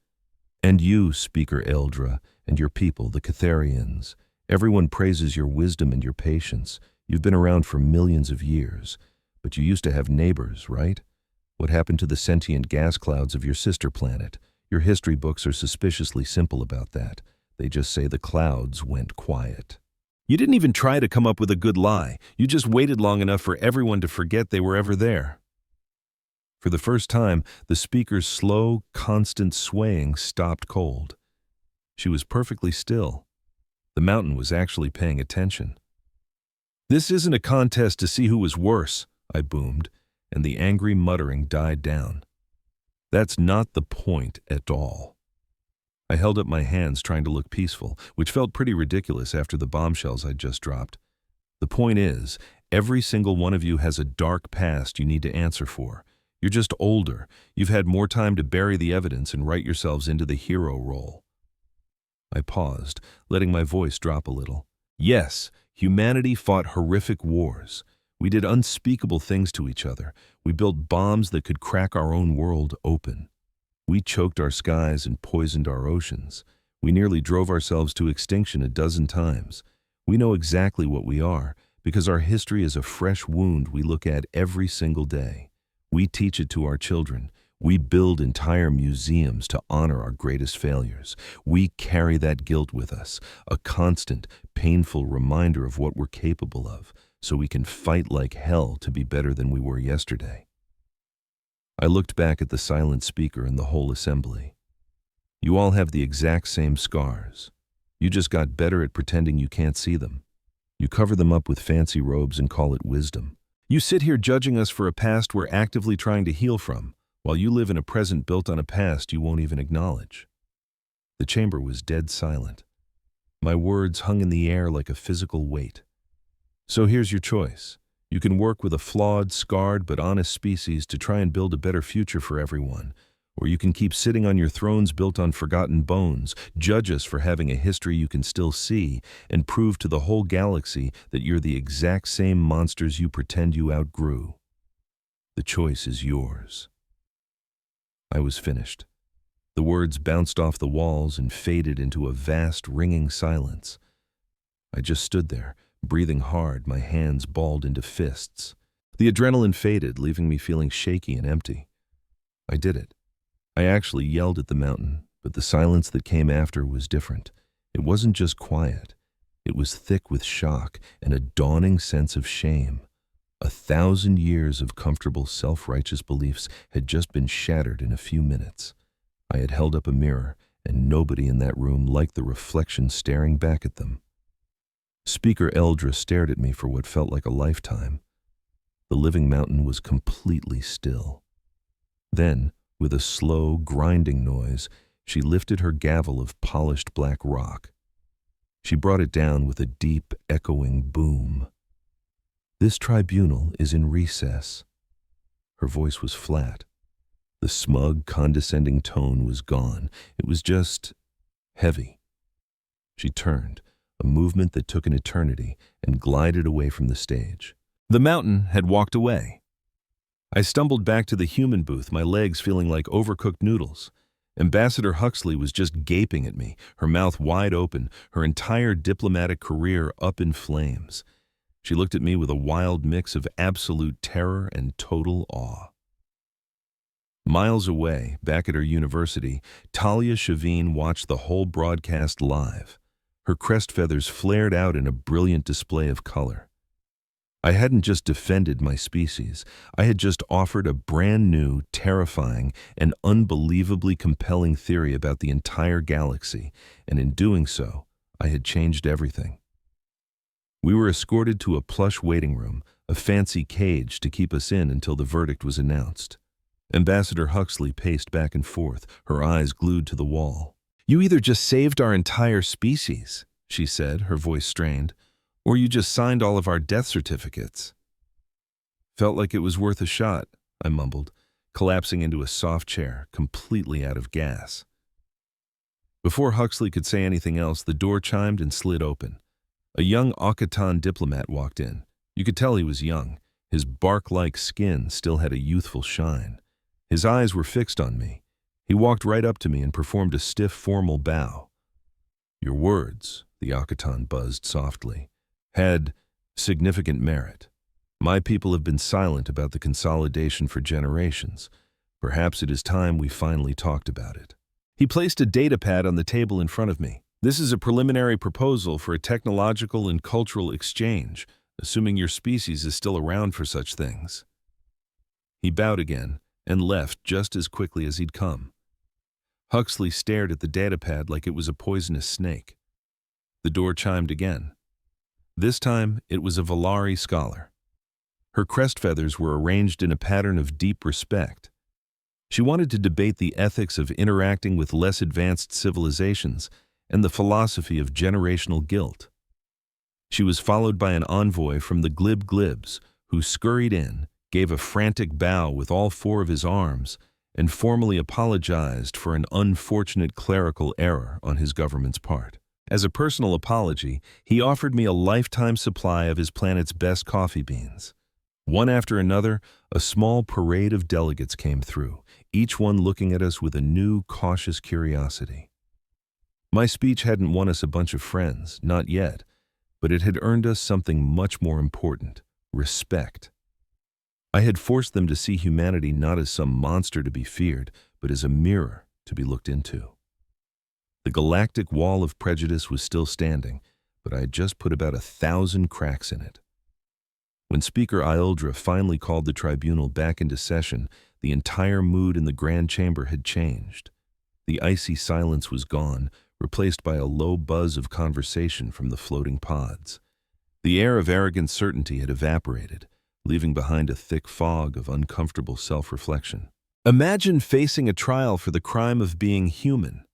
And you, Speaker Eldra, and your people, the Catharians. Everyone praises your wisdom and your patience. You've been around for millions of years. But you used to have neighbors, right? What happened to the sentient gas clouds of your sister planet? Your history books are suspiciously simple about that. They just say the clouds went quiet. You didn't even try to come up with a good lie. You just waited long enough for everyone to forget they were ever there. For the first time, the speaker's slow, constant swaying stopped cold. She was perfectly still. The mountain was actually paying attention. This isn't a contest to see who was worse, I boomed, and the angry muttering died down. That's not the point at all. I held up my hands trying to look peaceful, which felt pretty ridiculous after the bombshells I'd just dropped. The point is, every single one of you has a dark past you need to answer for. You're just older. You've had more time to bury the evidence and write yourselves into the hero role. I paused, letting my voice drop a little. Yes, humanity fought horrific wars. We did unspeakable things to each other. We built bombs that could crack our own world open. We choked our skies and poisoned our oceans. We nearly drove ourselves to extinction a dozen times. We know exactly what we are, because our history is a fresh wound we look at every single day. We teach it to our children. We build entire museums to honor our greatest failures. We carry that guilt with us, a constant, painful reminder of what we're capable of, so we can fight like hell to be better than we were yesterday. I looked back at the silent speaker and the whole assembly. You all have the exact same scars. You just got better at pretending you can't see them. You cover them up with fancy robes and call it wisdom. You sit here judging us for a past we're actively trying to heal from, while you live in a present built on a past you won't even acknowledge. The chamber was dead silent. My words hung in the air like a physical weight. So here's your choice. You can work with a flawed, scarred, but honest species to try and build a better future for everyone. Or you can keep sitting on your thrones built on forgotten bones, judge us for having a history you can still see, and prove to the whole galaxy that you're the exact same monsters you pretend you outgrew. The choice is yours. I was finished. The words bounced off the walls and faded into a vast, ringing silence. I just stood there, breathing hard, my hands balled into fists. The adrenaline faded, leaving me feeling shaky and empty. I did it. I actually yelled at the mountain, but the silence that came after was different. It wasn't just quiet. It was thick with shock and a dawning sense of shame. 1,000 years of comfortable self-righteous beliefs had just been shattered in a few minutes. I had held up a mirror, and nobody in that room liked the reflection staring back at them. Speaker Eldra stared at me for what felt like a lifetime. The living mountain was completely still. Then, with a slow, grinding noise, she lifted her gavel of polished black rock. She brought it down with a deep, echoing boom. "This tribunal is in recess." Her voice was flat. The smug, condescending tone was gone. It was just heavy. She turned, a movement that took an eternity, and glided away from the stage. The mountain had walked away. I stumbled back to the human booth, my legs feeling like overcooked noodles. Ambassador Huxley was just gaping at me, her mouth wide open, her entire diplomatic career up in flames. She looked at me with a wild mix of absolute terror and total awe. Miles away, back at her university, Talia Shavine watched the whole broadcast live. Her crest feathers flared out in a brilliant display of color. I hadn't just defended my species. I had just offered a brand new, terrifying, and unbelievably compelling theory about the entire galaxy, and in doing so, I had changed everything. We were escorted to a plush waiting room, a fancy cage to keep us in until the verdict was announced. Ambassador Huxley paced back and forth, her eyes glued to the wall. "You either just saved our entire species," she said, her voice strained, "or you just signed all of our death certificates." "Felt like it was worth a shot," I mumbled, collapsing into a soft chair, completely out of gas. Before Huxley could say anything else, the door chimed and slid open. A young Akatan diplomat walked in. You could tell he was young. His bark-like skin still had a youthful shine. His eyes were fixed on me. He walked right up to me and performed a stiff, formal bow. "Your words," the Akatan buzzed softly, "had significant merit. My people have been silent about the consolidation for generations. Perhaps it is time we finally talked about it." He placed a data pad on the table in front of me. "This is a preliminary proposal for a technological and cultural exchange, assuming your species is still around for such things." He bowed again and left just as quickly as he'd come. Huxley stared at the datapad like it was a poisonous snake. The door chimed again. This time, it was a Valari scholar. Her crest feathers were arranged in a pattern of deep respect. She wanted to debate the ethics of interacting with less advanced civilizations and the philosophy of generational guilt. She was followed by an envoy from the Glib Glibs, who scurried in, gave a frantic bow with all four of his arms, and formally apologized for an unfortunate clerical error on his government's part. As a personal apology, he offered me a lifetime supply of his planet's best coffee beans. One after another, a small parade of delegates came through, each one looking at us with a new, cautious curiosity. My speech hadn't won us a bunch of friends, not yet, but it had earned us something much more important: respect. I had forced them to see humanity not as some monster to be feared, but as a mirror to be looked into. The galactic wall of prejudice was still standing, but I had just put about 1,000 cracks in it. When Speaker Ildra finally called the tribunal back into session, the entire mood in the Grand Chamber had changed. The icy silence was gone, replaced by a low buzz of conversation from the floating pods. The air of arrogant certainty had evaporated, leaving behind a thick fog of uncomfortable self-reflection. Imagine facing a trial for the crime of being human.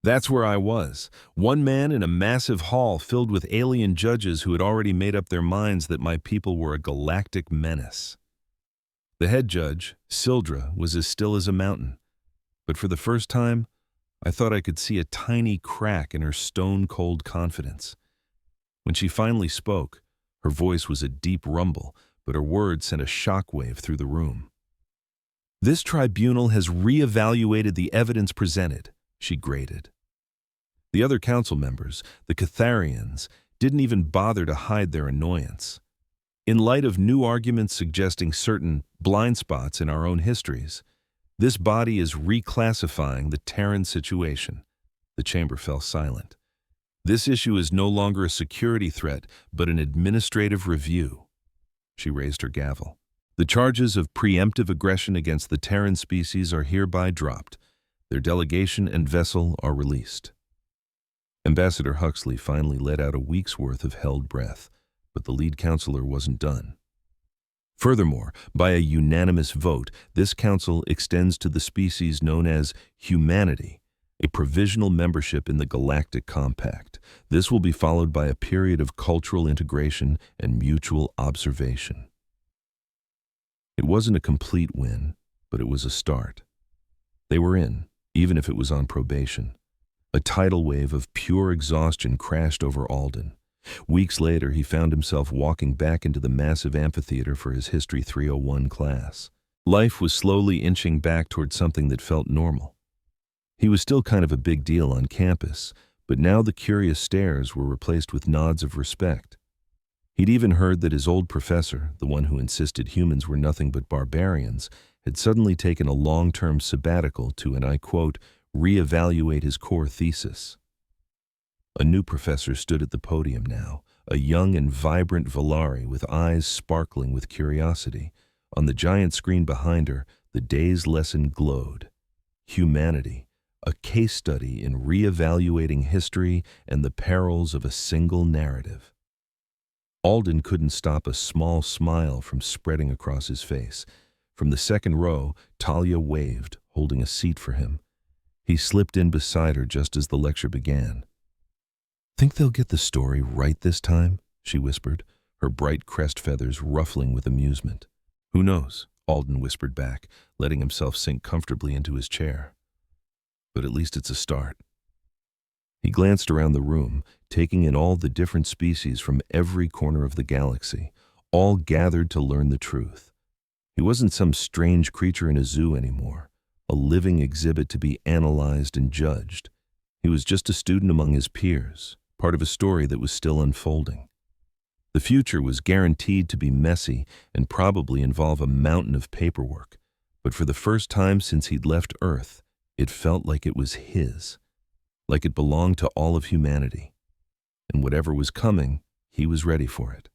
That's where I was, one man in a massive hall filled with alien judges who had already made up their minds that my people were a galactic menace. The head judge, Sildra, was as still as a mountain, but for the first time, I thought I could see a tiny crack in her stone-cold confidence. When she finally spoke, her voice was a deep rumble, but her words sent a shockwave through the room. "This tribunal has re-evaluated the evidence presented," she grated. The other council members, the Catharians, didn't even bother to hide their annoyance. In light of new arguments suggesting certain blind spots in our own histories, this body is reclassifying the Terran situation. The chamber fell silent. This issue is no longer a security threat, but an administrative review. She raised her gavel. The charges of preemptive aggression against the Terran species are hereby dropped. Their delegation and vessel are released. Ambassador Huxley finally let out a week's worth of held breath, but the lead counselor wasn't done. Furthermore, by a unanimous vote, this council extends to the species known as humanity a provisional membership in the Galactic Compact. This will be followed by a period of cultural integration and mutual observation. It wasn't a complete win, but it was a start. They were in, even if it was on probation. A tidal wave of pure exhaustion crashed over Alden. Weeks later, he found himself walking back into the massive amphitheater for his History 301 class. Life was slowly inching back toward something that felt normal. He was still kind of a big deal on campus, but now the curious stares were replaced with nods of respect. He'd even heard that his old professor, the one who insisted humans were nothing but barbarians, had suddenly taken a long-term sabbatical to, and I quote, reevaluate his core thesis. A new professor stood at the podium now, a young and vibrant Valari with eyes sparkling with curiosity. On the giant screen behind her, the day's lesson glowed. Humanity, a case study in reevaluating history and the perils of a single narrative. Alden couldn't stop a small smile from spreading across his face. From the second row, Talia waved, holding a seat for him. He slipped in beside her just as the lecture began. "Think they'll get the story right this time?" she whispered, her bright crest feathers ruffling with amusement. "Who knows?" Alden whispered back, letting himself sink comfortably into his chair. "But at least it's a start." He glanced around the room, taking in all the different species from every corner of the galaxy, all gathered to learn the truth. He wasn't some strange creature in a zoo anymore, a living exhibit to be analyzed and judged. He was just a student among his peers, part of a story that was still unfolding. The future was guaranteed to be messy and probably involve a mountain of paperwork, but for the first time since he'd left Earth, it felt like it was his, like it belonged to all of humanity. And whatever was coming, he was ready for it.